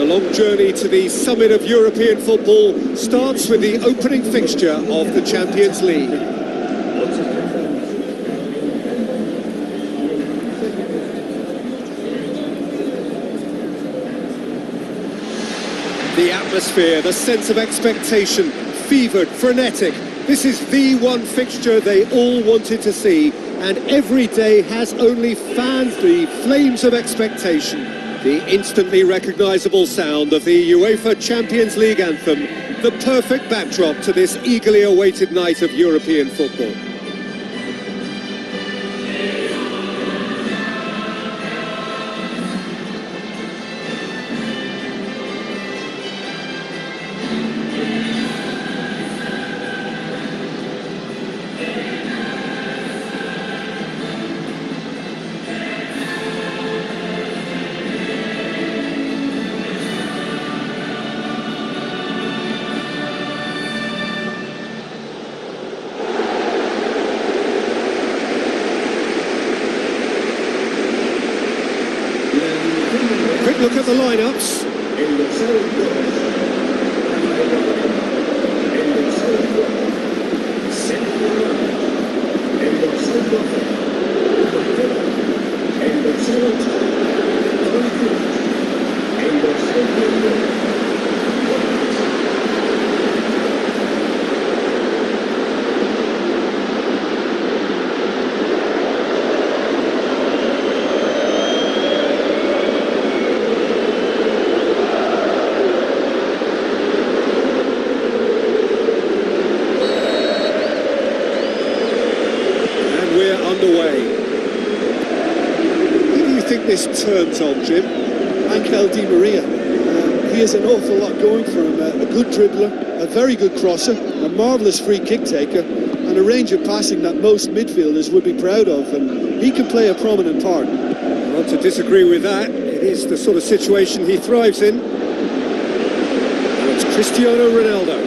long journey to the summit of European football starts with the opening fixture of the Champions League. The atmosphere, the sense of expectation, fevered, frenetic. This is the one fixture they all wanted to see, and every day has only fanned the flames of expectation. The instantly recognisable sound of the UEFA Champions League anthem, the perfect backdrop to this eagerly awaited night of European football. Quick look at the lineups. Underway. Who do you think this turns on, Jim? Angel Di Maria. He has an awful lot going for him. A good dribbler, a very good crosser, a marvellous free kick taker, and a range of passing that most midfielders would be proud of, and he can play a prominent part. Not to disagree with that. It is the sort of situation he thrives in. And it's Cristiano Ronaldo.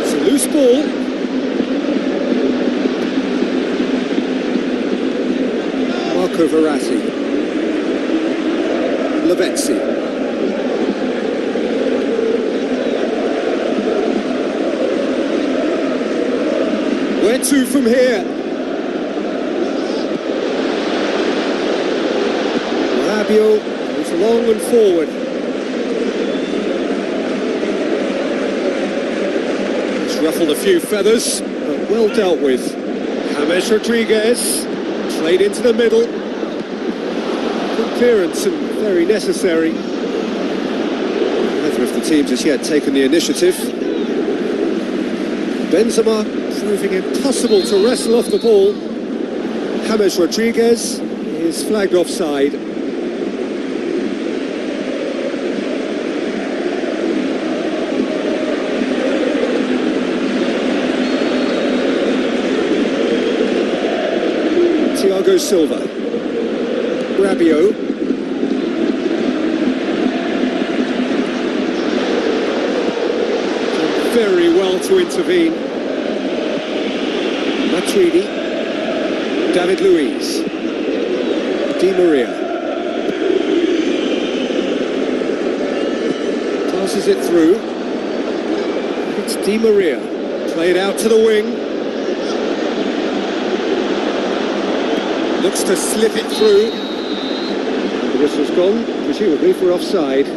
It's a loose ball. Marco Verratti, Lavezzi, where to from here? Rabiot is long and forward. It's ruffled a few feathers, but well dealt with. James Rodriguez, played into the middle. Good clearance and very necessary. Neither of the teams has yet taken the initiative. Benzema proving impossible to wrestle off the ball. James Rodriguez is flagged offside. Thiago Silva, Rabiot, very well to intervene. Matuidi, David Luiz, Di Maria, passes it through. It's Di Maria, played out to the wing. Looks to slip it through. The whistle's gone, presumably for offside.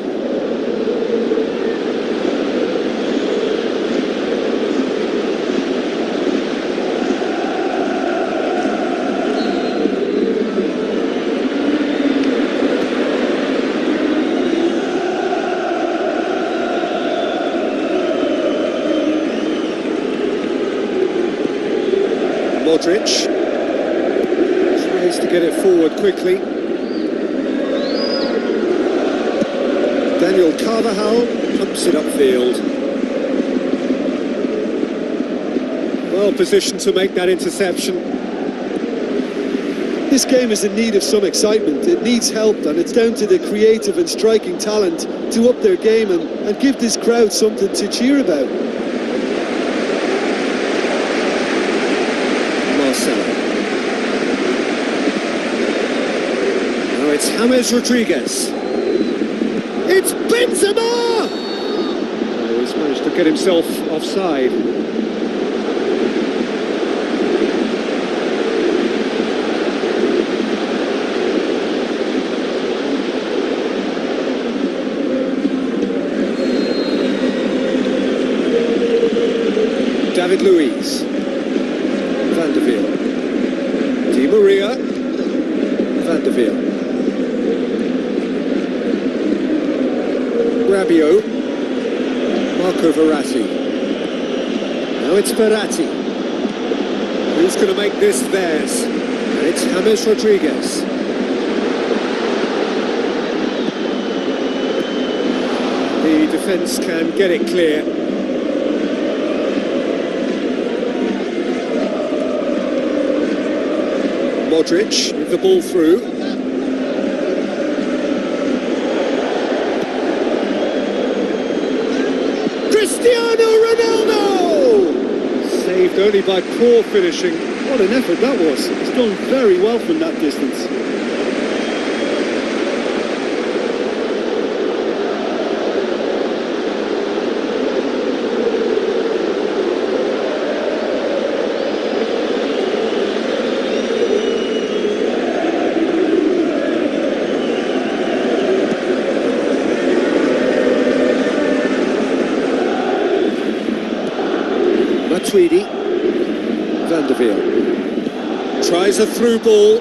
Modric. To get it forward quickly. Daniel Carvajal pumps it upfield. Well positioned to make that interception. This game is in need of some excitement. It needs help, and it's down to the creative and striking talent to up their game and give this crowd something to cheer about. Marcelo. It's James Rodriguez. It's Benzema! Oh, he's managed to get himself offside. David Luiz. Van der Veer. Di Maria. Van der Veer. Rabiot. Marco Verratti. Now it's Verratti. Who's going to make this theirs? And it's James Rodriguez. The defence can get it clear. Modric with the ball through. Cristiano Ronaldo! Saved only by poor finishing. What an effort that was. He's done very well from that distance. Tweedy. Van der Veer tries a through ball.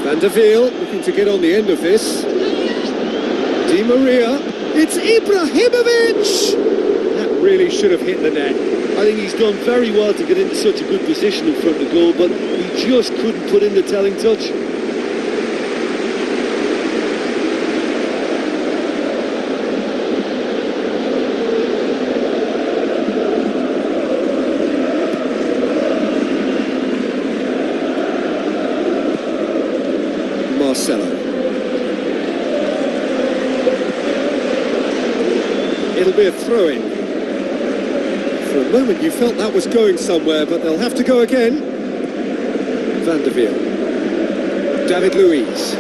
Van der Veer looking to get on the end of this. Di Maria. It's Ibrahimovic! That really should have hit the net. I think he's done very well to get into such a good position in front of goal, but he just couldn't put in the telling touch. It'll be a throw-in. For a moment you felt that was going somewhere, but they'll have to go again. Van der Veer. David Luiz.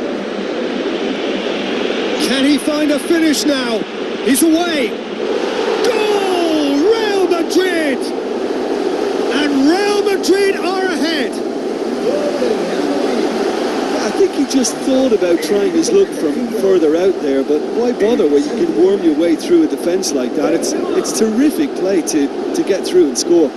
Can he find a finish now? He's away. Goal! Real Madrid! And Real Madrid are ahead. I think he just thought about trying his luck from further out there, but why bother when you can worm your way through a defence like that? It's terrific play to get through and score.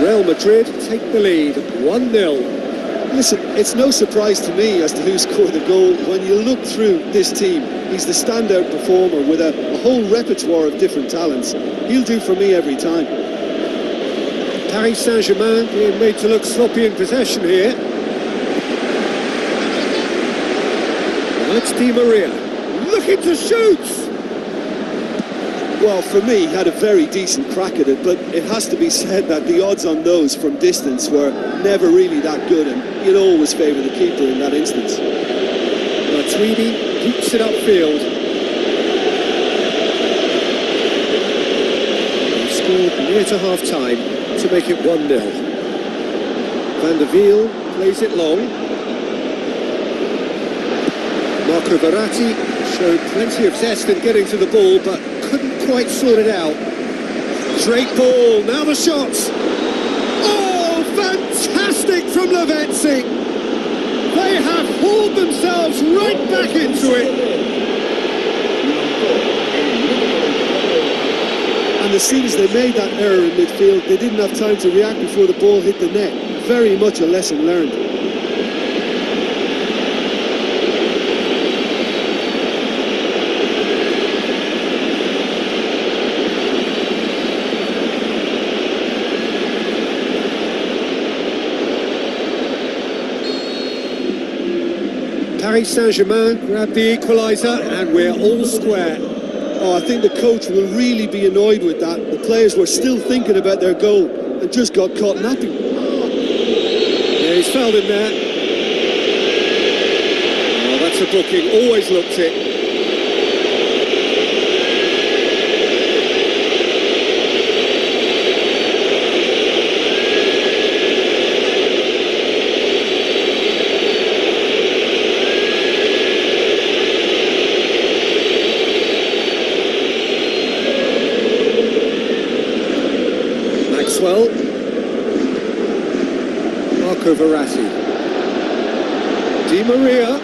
Real Madrid take the lead, 1-0. Listen, it's no surprise to me as to who scored the goal. When you look through this team, he's the standout performer with a whole repertoire of different talents. He'll do for me every time. Paris Saint-Germain being made to look sloppy in possession here. That's Di Maria, looking to shoot! Well, for me, he had a very decent crack at it, but it has to be said that the odds on those from distance were never really that good, and you'd always favour the keeper in that instance. Tweedy keeps it upfield. He scored near to half-time to make it 1-0. Van der Veer plays it long. Marco Verratti showed plenty of zest in getting to the ball, but couldn't quite sort it out. Straight ball, now the shots. Oh, fantastic from Lavezzi. They have hauled themselves right back into it. And as soon as they made that error in midfield, they didn't have time to react before the ball hit the net. Very much a lesson learned. Paris Saint-Germain grabbed the equaliser and we're all square. Oh, I think the coach will really be annoyed with that. The players were still thinking about their goal and just got caught napping. Yeah, he's fouled him there. Oh, that's a booking, always looked it. Well, Marco Verratti, Di Maria,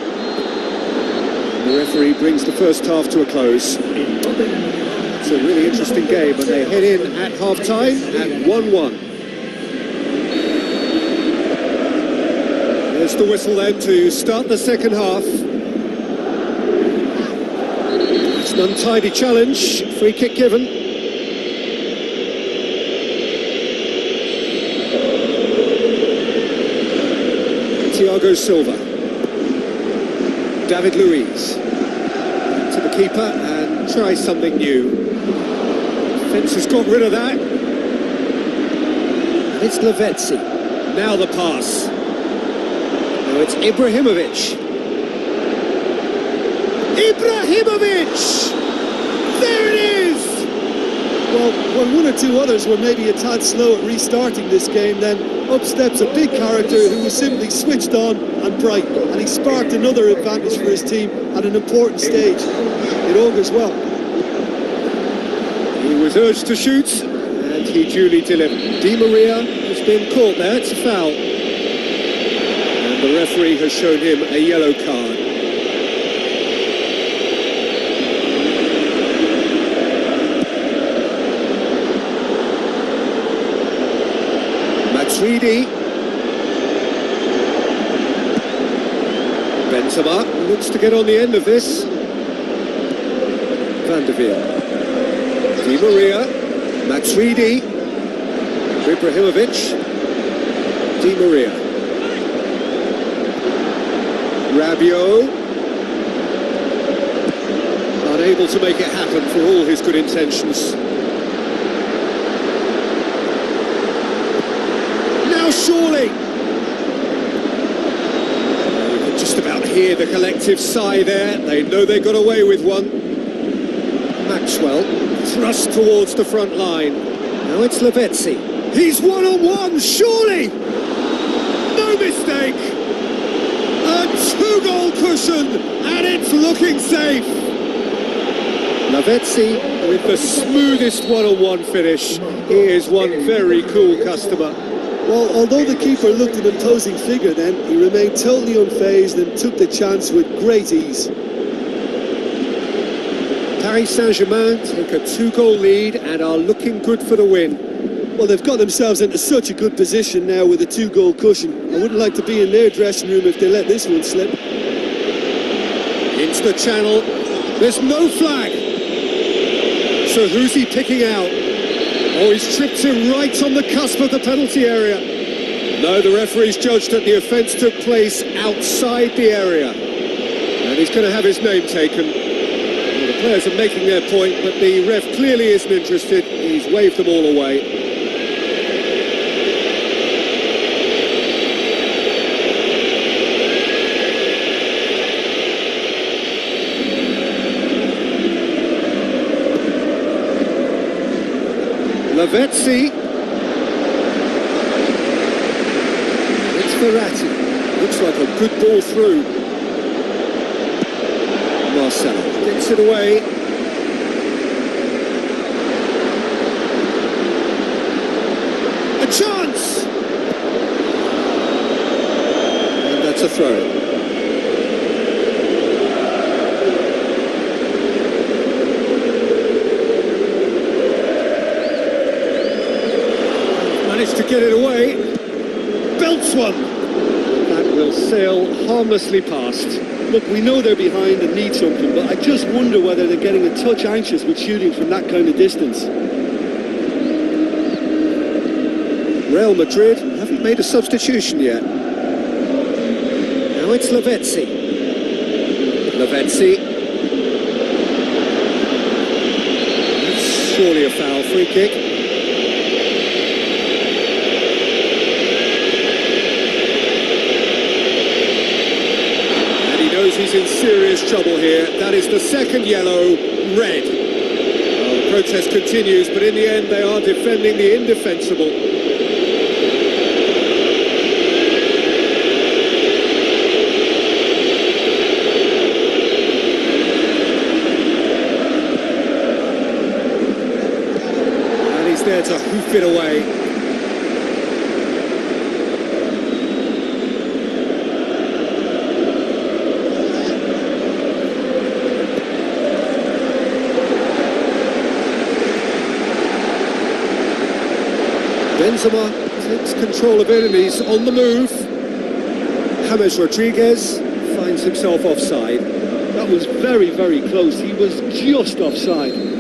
and the referee brings the first half to a close. It's a really interesting game, and they head in at half-time at 1-1. There's the whistle then to start the second half. It's an untidy challenge, free kick given. Thiago Silva, David Luiz, to the keeper and try something new. Defence has got rid of that. And it's Lavezzi. Now the pass. Now it's Ibrahimovic. Ibrahimovic! There it is! Well, when one or two others were maybe a tad slow at restarting this game, then up steps a big character who was simply switched on and bright, and he sparked another advantage for his team at an important stage. It augurs well. He was urged to shoot, and he duly delivered. Di Maria has been caught there, it's a foul. And the referee has shown him a yellow card. Matuidi. Benzema looks to get on the end of this. Van der Veer. Di Maria. Matuidi. Ibrahimovic. Di Maria. Rabiot. Unable to make it happen for all his good intentions. Surely! You can just about hear the collective sigh there. They know they got away with one. Maxwell thrust towards the front line. Now it's Lavezzi. He's one-on-one, surely! No mistake! A two-goal cushion, and it's looking safe! Lavezzi with the smoothest one-on-one finish. He is one very cool customer. Well, although the keeper looked an imposing figure then, he remained totally unfazed and took the chance with great ease. Paris Saint-Germain take a two-goal lead and are looking good for the win. Well, they've got themselves into such a good position now with a two-goal cushion. I wouldn't like to be in their dressing room if they let this one slip. Into the channel. There's no flag. So who's he picking out? Oh, he's tripped him right on the cusp of the penalty area. No, the referee's judged that the offence took place outside the area. And he's going to have his name taken. Well, the players are making their point, but the ref clearly isn't interested. He's waved them all away. Lavezzi. It's Verratti. Looks like a good ball through. Marcelo gets it away. A chance! And that's a throw. To get it away, belts one. That will sail harmlessly past. Look, we know they're behind and need something, but I just wonder whether they're getting a touch anxious with shooting from that kind of distance. Real Madrid haven't made a substitution yet. Now it's Lavezzi. Lavezzi. Surely a foul, free kick. And he knows he's in serious trouble here. That is the second yellow, red. Well, the protest continues, but in the end they are defending the indefensible. There to hoof it away. Benzema takes control of it and he's on the move. James Rodriguez finds himself offside. That was very, very close. He was just offside.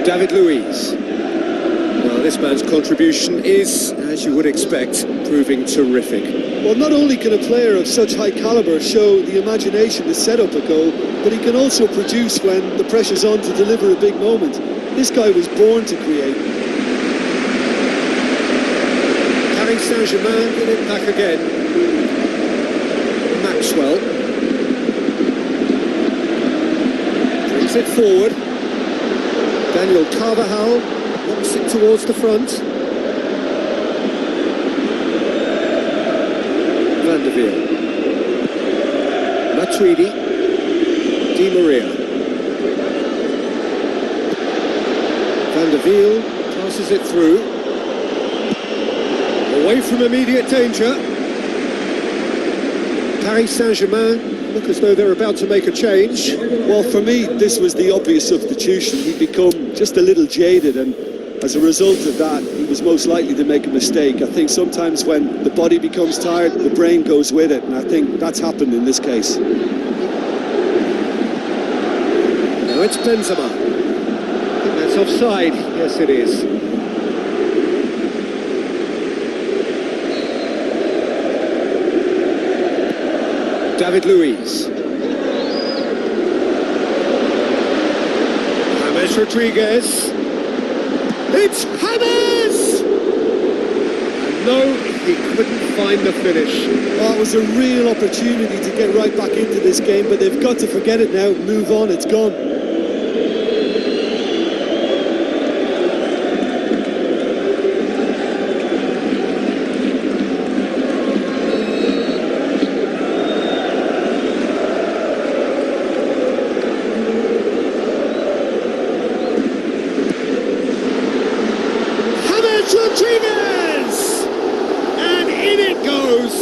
David Luiz. Well, this man's contribution is, as you would expect, proving terrific. Well, not only can a player of such high calibre show the imagination to set up a goal, but he can also produce when the pressure's on to deliver a big moment. This guy was born to create. Paris Saint-Germain get it back again. Maxwell. Brings it forward. Daniel Carvajal knocks it towards the front. Van der Veer. Matuidi. Di Maria. Van der Veer passes it through. Away from immediate danger. Paris Saint-Germain look as though they're about to make a change. Well, for me, this was the obvious substitution. He'd become just a little jaded, and as a result of that, he was most likely to make a mistake. I think sometimes when the body becomes tired, the brain goes with it, and I think that's happened in this case. Now it's Benzema. I think that's offside. Yes, it is. David Luiz. James Rodriguez. It's James! And no, he couldn't find the finish. Well, it was a real opportunity to get right back into this game, but they've got to forget it now, move on, it's gone. Rodriguez! And in it goes!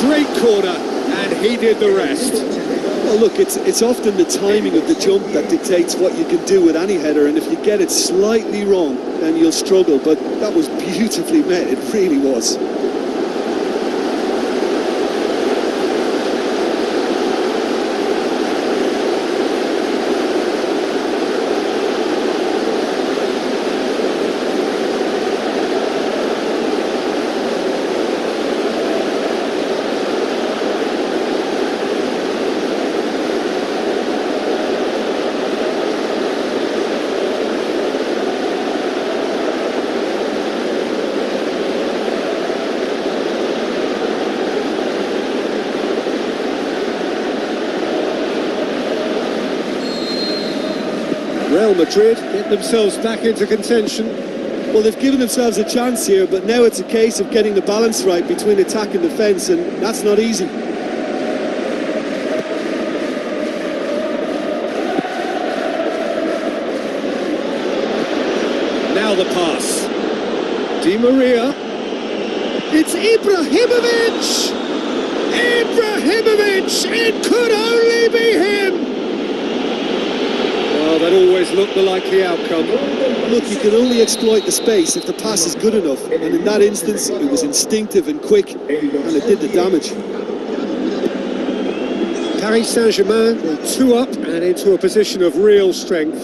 Great corner, and he did the rest. Well, look, it's often the timing of the jump that dictates what you can do with any header, and if you get it slightly wrong, then you'll struggle, but that was beautifully met, it really was. Real Madrid get themselves back into contention. Well, they've given themselves a chance here, but now it's a case of getting the balance right between attack and defence, and that's not easy. Now the pass. Di Maria. It's Ibrahimovic! Ibrahimovic! It could only be him! Well, that always looked the likely outcome. Look, you can only exploit the space if the pass is good enough, and in that instance, it was instinctive and quick, and it did the damage. Paris Saint-Germain go 2 up and into a position of real strength.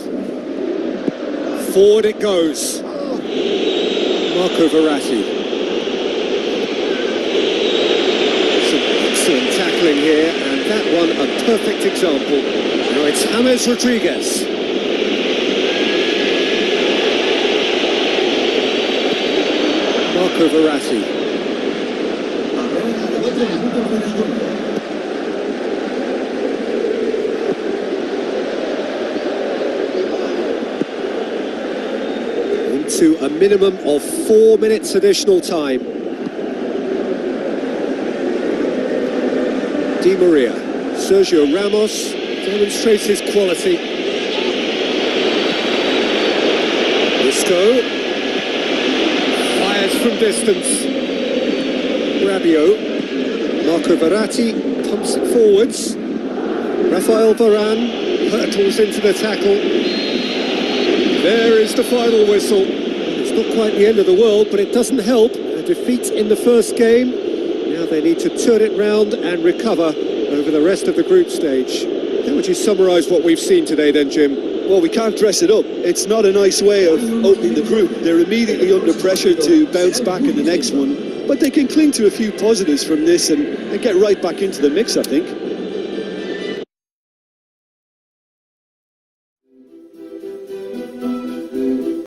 Forward it goes. Marco Verratti. struggling here, and that one a perfect example. Now it's James Rodriguez. Marco Verratti. Into a minimum of 4 minutes additional time. Di Maria. Sergio Ramos demonstrates his quality. Isco fires from distance. Rabiot. Marco Verratti pumps it forwards. Rafael Varane hurtles into the tackle. There is the final whistle. It's not quite the end of the world, but it doesn't help. A defeat in the first game. Now they need to turn it round and recover over the rest of the group stage. How would you summarise what we've seen today then, Jim? Well, we can't dress it up. It's not a nice way of opening the group. They're immediately under pressure to bounce back in the next one. But they can cling to a few positives from this and get right back into the mix, I think.